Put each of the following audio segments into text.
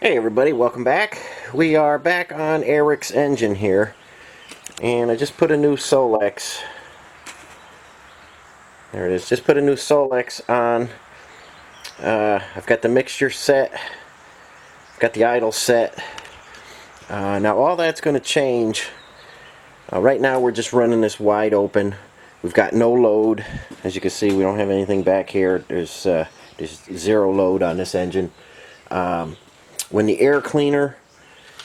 Hey everybody, welcome back. We are back on Eric's engine here, and I just put a new Solex. There it is. Just put a new Solex on. I've got the mixture set. I've got the idle set. Now all that's going to change. Right now we're just running this wide open. We've got no load. As you can see, we don't have anything back here. There's zero load on this engine. When the air cleaner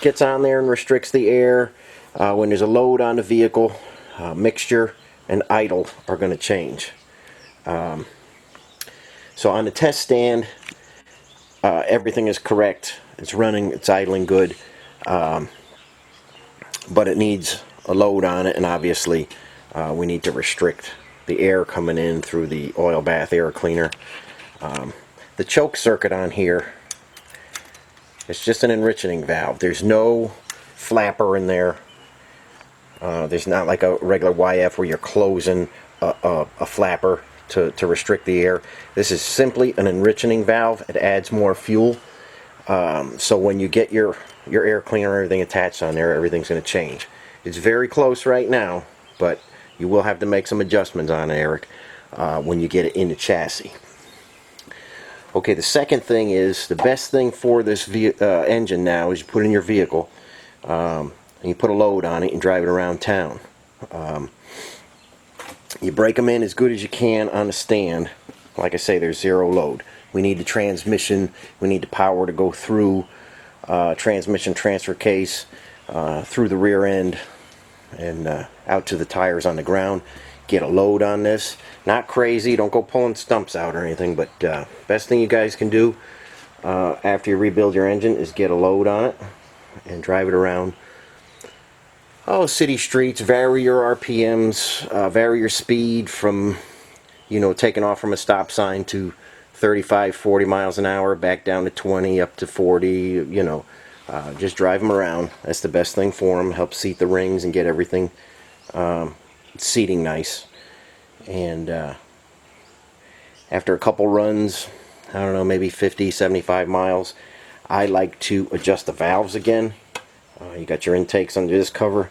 gets on there and restricts the air, when there's a load on the vehicle, mixture and idle are going to change. So on the test stand, everything is correct. It's running, it's idling good, but it needs a load on it, and obviously we need to restrict the air coming in through the oil bath air cleaner. The choke circuit on here, it's just an enriching valve. There's no flapper in there. There's not like a regular YF where you're closing a flapper to restrict the air. This is simply an enriching valve. It adds more fuel. So when you get your air cleaner and everything attached on there, everything's going to change. It's very close right now, but you will have to make some adjustments on it, Eric, when you get it in the chassis. Okay, the second thing is, the best thing for this engine now is you put it in your vehicle, and you put a load on it and drive it around town. You break them in as good as you can on the stand. Like I say, there's zero load. We need the transmission, we need the power to go through transmission transfer case, through the rear end, and out to the tires on the ground. Get a load on this. Not crazy, don't go pulling stumps out or anything, but best thing you guys can do after you rebuild your engine is get a load on it and drive it around. City streets. Vary your RPMs, vary your speed from, taking off from a stop sign to 35, 40 miles an hour, back down to 20, up to 40, just drive them around. That's the best thing for them. Help seat the rings and get everything seating nice. And after a couple runs, I don't know, maybe 50, 75 miles, I like to adjust the valves again. You got your intakes under this cover,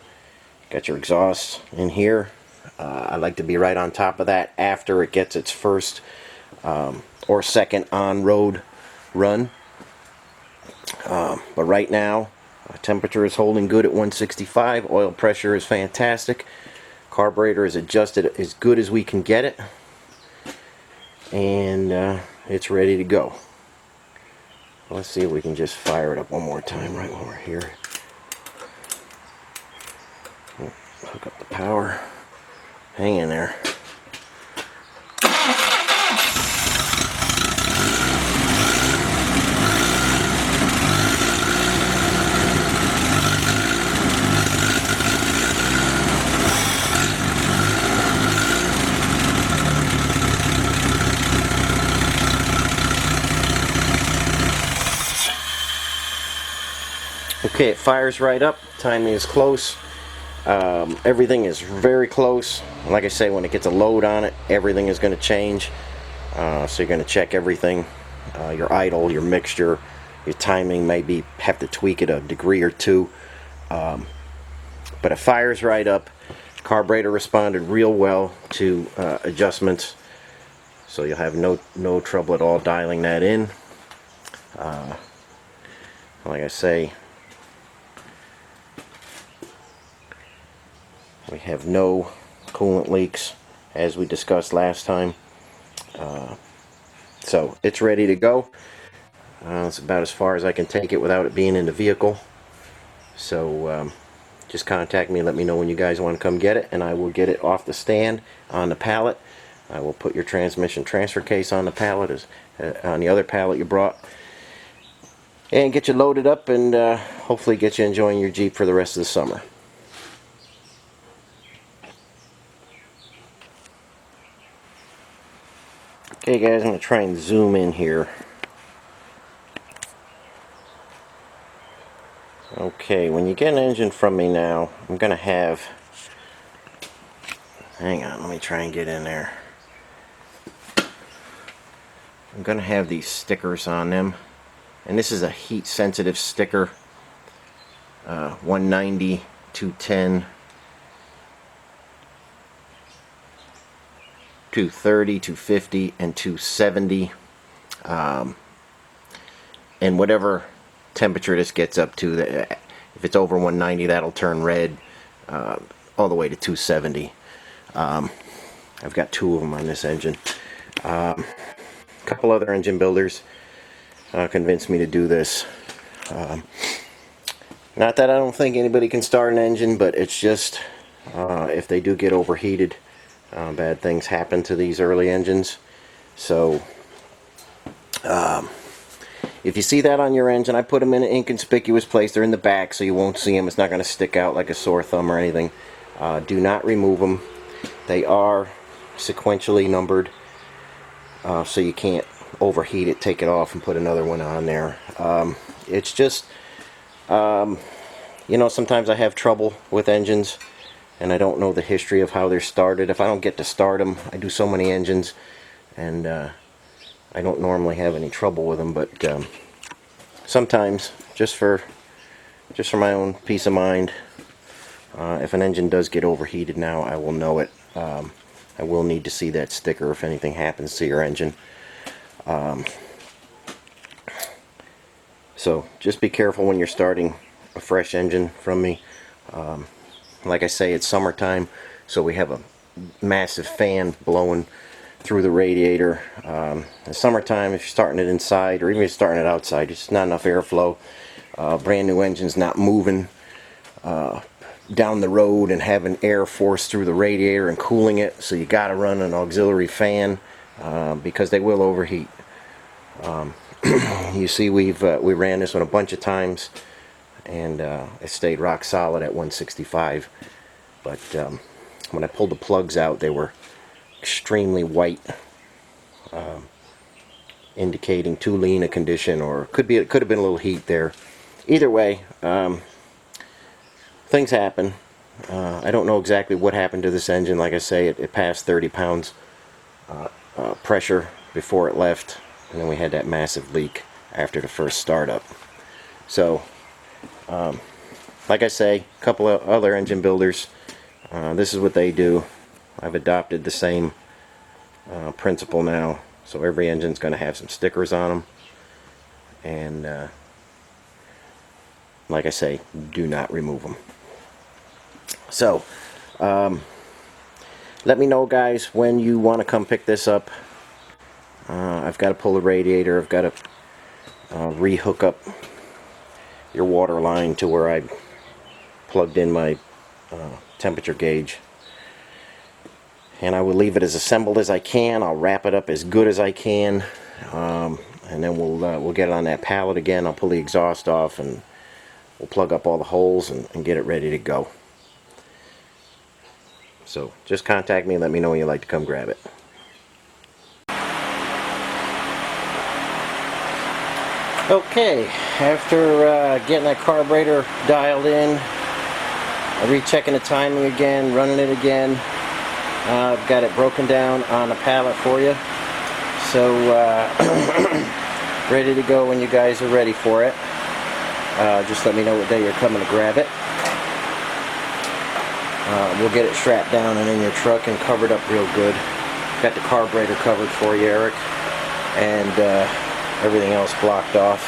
got your exhausts in here. I like to be right on top of that after it gets its first or second on-road run. But right now, temperature is holding good at 165. Oil pressure is fantastic. Carburetor is adjusted as good as we can get it. And it's ready to go. Let's see if we can just fire it up one more time right while we're here. Hook up the power. Hang in there. Okay, it fires right up. Timing is close. Everything is very close. Like I say, when it gets a load on it, everything is going to change. So you're going to check everything. Your idle, your mixture, your timing, maybe have to tweak it a degree or two. But it fires right up. Carburetor responded real well to adjustments. So you'll have no trouble at all dialing that in. Like I say, we have no coolant leaks, as we discussed last time. So it's ready to go. It's about as far as I can take it without it being in the vehicle. So just contact me and let me know when you guys want to come get it, and I will get it off the stand on the pallet. I will put your transmission transfer case on the pallet, on the other pallet you brought, and get you loaded up, and hopefully get you enjoying your Jeep for the rest of the summer. Okay guys, I'm going to try and zoom in here. Okay, when you get an engine from me now, I'm going to have... Hang on, let me try and get in there. I'm going to have these stickers on them, and this is a heat sensitive sticker. 190, 210, 230, 250, and 270. And whatever temperature this gets up to, if it's over 190, that'll turn red, all the way to 270. I've got 2 of them on this engine. A couple other engine builders convinced me to do this. Not that I don't think anybody can start an engine, but it's just if they do get overheated, bad things happen to these early engines. So if you see that on your engine, I put them in an inconspicuous place. They're in the back, so you won't see them. It's not going to stick out like a sore thumb or anything. Do not remove them. They are sequentially numbered, so you can't overheat it, take it off, and put another one on there. It's just, you know, sometimes I have trouble with engines, and I don't know the history of how they're started. If I don't get to start them, I do so many engines, and I don't normally have any trouble with them, but sometimes, just for my own peace of mind, if an engine does get overheated now, I will know it. I will need to see that sticker if anything happens to your engine. So just be careful when you're starting a fresh engine from me. Like I say, it's summertime, so we have a massive fan blowing through the radiator. In summertime, if you're starting it inside, or even if you're starting it outside, there's not enough airflow. Brand new engine's not moving down the road and having air force through the radiator and cooling it, so you got to run an auxiliary fan because they will overheat. You see, we ran this one a bunch of times, and it stayed rock solid at 165. But when I pulled the plugs out, they were extremely white, indicating too lean a condition, or it could have been a little heat there. Either way, things happen. I don't know exactly what happened to this engine. Like I say, it passed 30 pounds pressure before it left, and then we had that massive leak after the first startup. So like I say, a couple of other engine builders, this is what they do. I've adopted the same principle now, so every engine's going to have some stickers on them, and like I say, do not remove them. So let me know, guys, when you want to come pick this up. I've got to pull the radiator. I've got to re-hook up your water line to where I plugged in my temperature gauge, and I will leave it as assembled as I can. I'll wrap it up as good as I can, and then we'll get it on that pallet again. I'll pull the exhaust off, and we'll plug up all the holes and get it ready to go. So just contact me and let me know when you'd like to come grab it. Okay, after getting that carburetor dialed in, rechecking the timing again, running it again, I've got it broken down on a pallet for you. So ready to go when you guys are ready for it. Just let me know what day you're coming to grab it. We'll get it strapped down and in your truck and covered up real good. Got the carburetor covered for you, Eric, and everything else blocked off.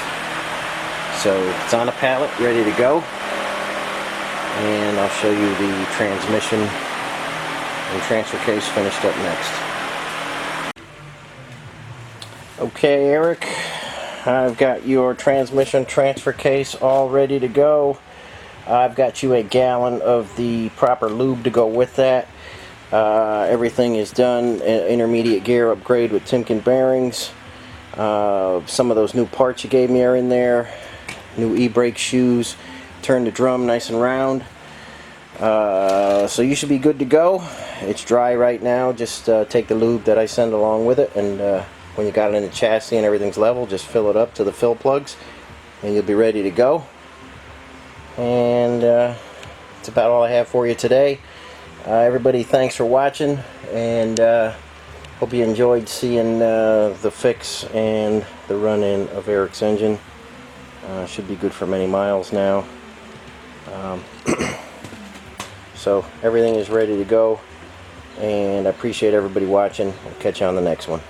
So it's on a pallet, ready to go. And I'll show you the transmission and transfer case finished up next. Okay, Eric, I've got your transmission transfer case all ready to go. I've got you a gallon of the proper lube to go with that. Everything is done. Intermediate gear upgrade with Timken bearings. Some of those new parts you gave me are in there. New e-brake shoes. Turn the drum nice and round. So you should be good to go. It's dry right now. Just take the lube that I send along with it, and when you got it in the chassis and everything's level, just fill it up to the fill plugs, and you'll be ready to go. And that's about all I have for you today. Everybody, thanks for watching, and hope you enjoyed seeing the fix and the run-in of Eric's engine. Should be good for many miles now. So everything is ready to go, and I appreciate everybody watching. I'll catch you on the next one.